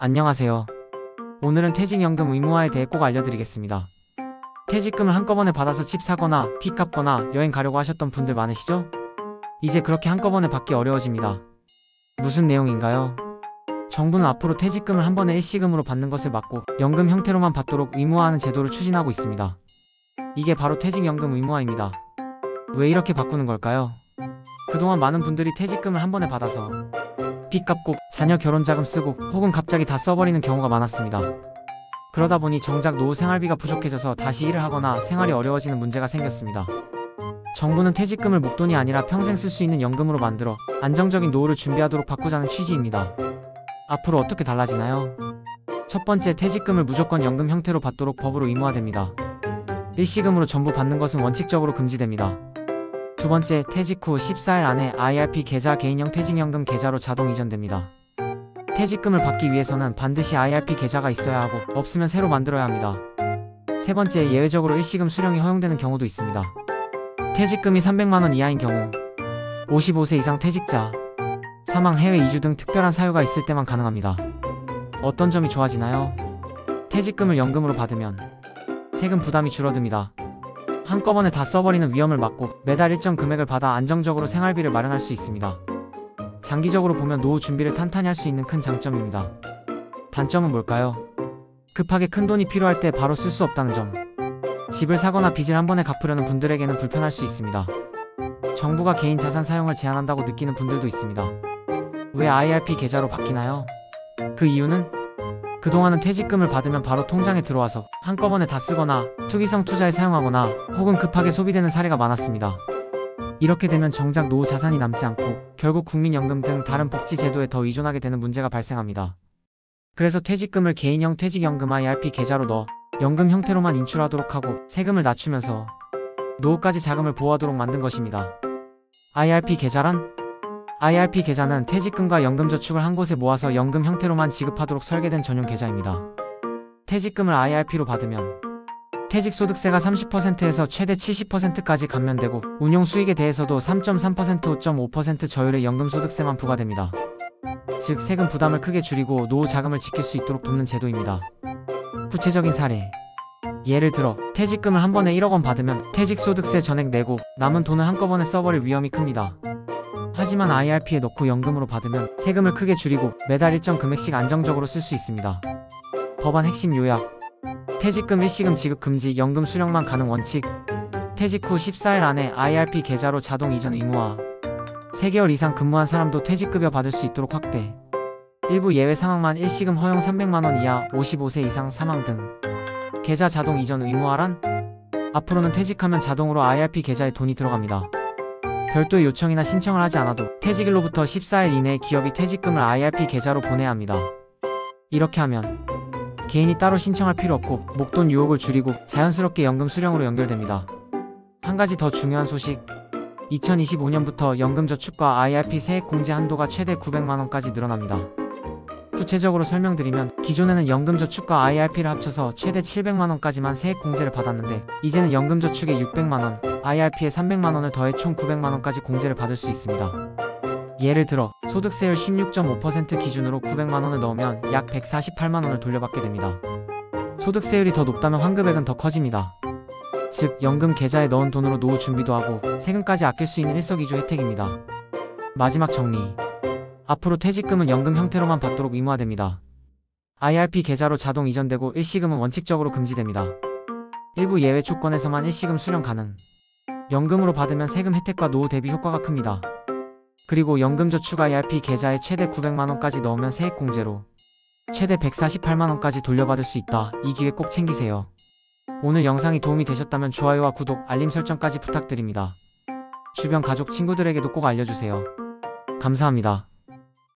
안녕하세요. 오늘은 퇴직연금 의무화에 대해 꼭 알려드리겠습니다. 퇴직금을 한꺼번에 받아서 집 사거나 빚 갚거나 여행 가려고 하셨던 분들 많으시죠? 이제 그렇게 한꺼번에 받기 어려워집니다. 무슨 내용인가요? 정부는 앞으로 퇴직금을 한 번에 일시금으로 받는 것을 막고 연금 형태로만 받도록 의무화하는 제도를 추진하고 있습니다. 이게 바로 퇴직연금 의무화입니다. 왜 이렇게 바꾸는 걸까요? 그동안 많은 분들이 퇴직금을 한 번에 받아서 빚 갚고 자녀 결혼 자금 쓰고 혹은 갑자기 다 써버리는 경우가 많았습니다. 그러다 보니 정작 노후 생활비가 부족해져서 다시 일을 하거나 생활이 어려워지는 문제가 생겼습니다. 정부는 퇴직금을 목돈이 아니라 평생 쓸 수 있는 연금으로 만들어 안정적인 노후를 준비하도록 바꾸자는 취지입니다. 앞으로 어떻게 달라지나요? 첫 번째, 퇴직금을 무조건 연금 형태로 받도록 법으로 의무화됩니다. 일시금으로 전부 받는 것은 원칙적으로 금지됩니다. 두 번째, 퇴직 후 14일 안에 IRP 계좌 개인형 퇴직연금 계좌로 자동 이전됩니다. 퇴직금을 받기 위해서는 반드시 IRP 계좌가 있어야 하고 없으면 새로 만들어야 합니다. 세 번째, 예외적으로 일시금 수령이 허용되는 경우도 있습니다. 퇴직금이 300만원 이하인 경우, 55세 이상 퇴직자, 사망, 해외 이주 등 특별한 사유가 있을 때만 가능합니다. 어떤 점이 좋아지나요? 퇴직금을 연금으로 받으면 세금 부담이 줄어듭니다. 한꺼번에 다 써버리는 위험을 막고 매달 일정 금액을 받아 안정적으로 생활비를 마련할 수 있습니다. 장기적으로 보면 노후 준비를 탄탄히 할 수 있는 큰 장점입니다. 단점은 뭘까요? 급하게 큰 돈이 필요할 때 바로 쓸 수 없다는 점. 집을 사거나 빚을 한 번에 갚으려는 분들에게는 불편할 수 있습니다. 정부가 개인 자산 사용을 제한한다고 느끼는 분들도 있습니다. 왜 IRP 계좌로 바뀌나요? 그 이유는 그동안은 퇴직금을 받으면 바로 통장에 들어와서 한꺼번에 다 쓰거나 투기성 투자에 사용하거나 혹은 급하게 소비되는 사례가 많았습니다. 이렇게 되면 정작 노후 자산이 남지 않고 결국 국민연금 등 다른 복지 제도에 더 의존하게 되는 문제가 발생합니다. 그래서 퇴직금을 개인형 퇴직연금 IRP 계좌로 넣어 연금 형태로만 인출하도록 하고 세금을 낮추면서 노후까지 자금을 보호하도록 만든 것입니다. IRP 계좌란? IRP 계좌는 퇴직금과 연금저축을 한 곳에 모아서 연금 형태로만 지급하도록 설계된 전용 계좌입니다. 퇴직금을 IRP로 받으면 퇴직소득세가 30%에서 최대 70%까지 감면되고 운용 수익에 대해서도 3.3%, 5.5% 저율의 연금소득세만 부과됩니다. 즉 세금 부담을 크게 줄이고 노후 자금을 지킬 수 있도록 돕는 제도입니다. 구체적인 사례, 예를 들어 퇴직금을 한 번에 1억 원 받으면 퇴직소득세 전액 내고 남은 돈을 한꺼번에 써버릴 위험이 큽니다. 하지만 IRP에 넣고 연금으로 받으면 세금을 크게 줄이고 매달 일정 금액씩 안정적으로 쓸 수 있습니다. 법안 핵심 요약: 퇴직금 일시금 지급 금지, 연금 수령만 가능 원칙, 퇴직 후 14일 안에 IRP 계좌로 자동 이전 의무화, 3개월 이상 근무한 사람도 퇴직급여 받을 수 있도록 확대, 일부 예외 상황만 일시금 허용, 300만원 이하, 55세 이상 사망 등. 계좌 자동 이전 의무화란? 앞으로는 퇴직하면 자동으로 IRP 계좌에 돈이 들어갑니다. 별도의 요청이나 신청을 하지 않아도 퇴직일로부터 14일 이내에 기업이 퇴직금을 IRP 계좌로 보내야 합니다. 이렇게 하면 개인이 따로 신청할 필요 없고 목돈 유혹을 줄이고 자연스럽게 연금 수령으로 연결됩니다. 한 가지 더 중요한 소식, 2025년부터 연금저축과 IRP 세액 공제 한도가 최대 900만원까지 늘어납니다. 구체적으로 설명드리면 기존에는 연금저축과 IRP를 합쳐서 최대 700만원까지만 세액 공제를 받았는데 이제는 연금저축에 600만원, IRP에 300만원을 더해 총 900만원까지 공제를 받을 수 있습니다. 예를 들어 소득세율 16.5% 기준으로 900만원을 넣으면 약 148만원을 돌려받게 됩니다. 소득세율이 더 높다면 환급액은 더 커집니다. 즉 연금 계좌에 넣은 돈으로 노후 준비도 하고 세금까지 아낄 수 있는 일석이조 혜택입니다. 마지막 정리, 앞으로 퇴직금은 연금 형태로만 받도록 의무화됩니다. IRP 계좌로 자동 이전되고 일시금은 원칙적으로 금지됩니다. 일부 예외 조건에서만 일시금 수령 가능. 연금으로 받으면 세금 혜택과 노후 대비 효과가 큽니다. 그리고 연금저축 IRP 계좌에 최대 900만원까지 넣으면 세액 공제로 최대 148만원까지 돌려받을 수 있다. 이 기회 꼭 챙기세요. 오늘 영상이 도움이 되셨다면 좋아요와 구독, 알림 설정까지 부탁드립니다. 주변 가족, 친구들에게도 꼭 알려주세요. 감사합니다.